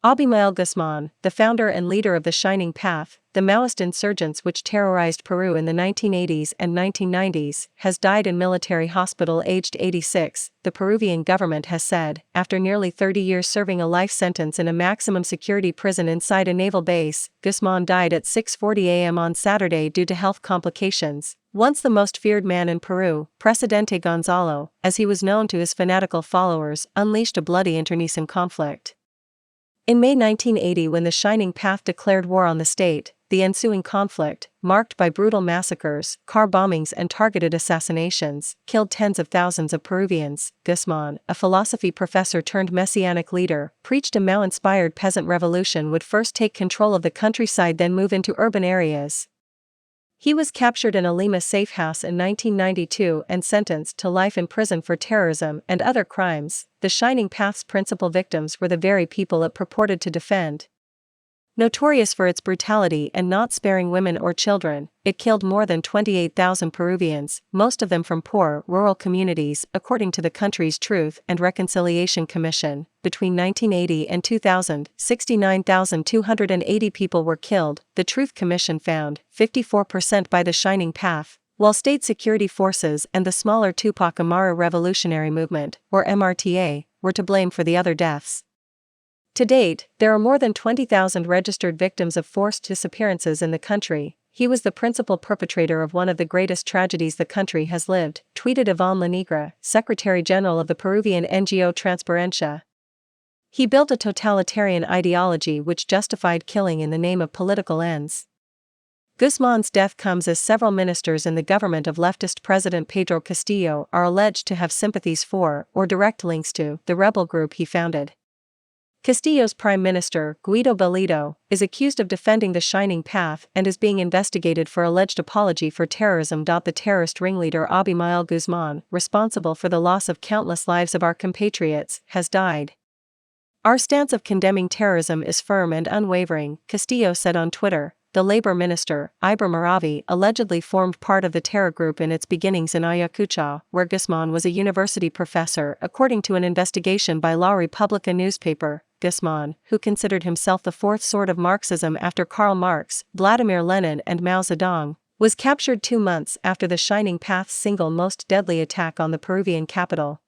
Abimael Guzmán, the founder and leader of the Shining Path, the Maoist insurgents which terrorized Peru in the 1980s and 1990s, has died in military hospital aged 86, the Peruvian government has said, after nearly 30 years serving a life sentence in a maximum security prison inside a naval base. Guzmán died at 6:40 a.m. on Saturday due to health complications. Once the most feared man in Peru, Presidente Gonzalo, as he was known to his fanatical followers, unleashed a bloody internecine conflict. In May 1980, when the Shining Path declared war on the state, the ensuing conflict, marked by brutal massacres, car bombings and targeted assassinations, killed tens of thousands of Peruvians. Guzmán, a philosophy professor turned messianic leader, preached a Mao-inspired peasant revolution would first take control of the countryside then move into urban areas. He was captured in a Lima safe house in 1992 and sentenced to life in prison for terrorism and other crimes. The Shining Path's principal victims were the very people it purported to defend. Notorious for its brutality and not sparing women or children, it killed more than 28,000 Peruvians, most of them from poor, rural communities, according to the country's Truth and Reconciliation Commission. Between 1980 and 2000, 69,280 people were killed, the Truth Commission found, 54% by the Shining Path, while state security forces and the smaller Tupac Amaru Revolutionary Movement, or MRTA, were to blame for the other deaths. To date, there are more than 20,000 registered victims of forced disappearances in the country. He was the principal perpetrator of one of the greatest tragedies the country has lived, tweeted Iván Lanegra, Secretary General of the Peruvian NGO Transparencia. He built a totalitarian ideology which justified killing in the name of political ends. Guzmán's death comes as several ministers in the government of leftist President Pedro Castillo are alleged to have sympathies for, or direct links to, the rebel group he founded. Castillo's Prime Minister, Guido Bellido, is accused of defending the Shining Path and is being investigated for alleged apology for terrorism. The terrorist ringleader Abimael Guzmán, responsible for the loss of countless lives of our compatriots, has died. Our stance of condemning terrorism is firm and unwavering, Castillo said on Twitter. The labor minister, Ibram Aravi, allegedly formed part of the terror group in its beginnings in Ayacucho, where Guzmán was a university professor, according to an investigation by La Repubblica newspaper. Guzmán, who considered himself the fourth sword of Marxism after Karl Marx, Vladimir Lenin and Mao Zedong, was captured 2 months after the Shining Path's single most deadly attack on the Peruvian capital,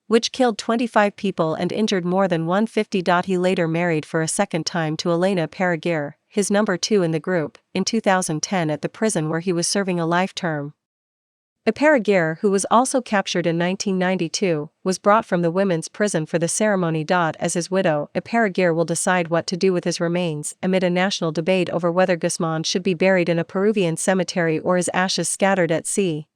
which killed 25 people and injured more than 150. He later married for a second time to Elena Paraguer, his number 2 in the group, in 2010 at the prison where he was serving a life term. Paraguer, who was also captured in 1992, was brought from the women's prison for the ceremony. As his widow, Paraguer will decide what to do with his remains, amid a national debate over whether Guzmán should be buried in a Peruvian cemetery or his ashes scattered at sea.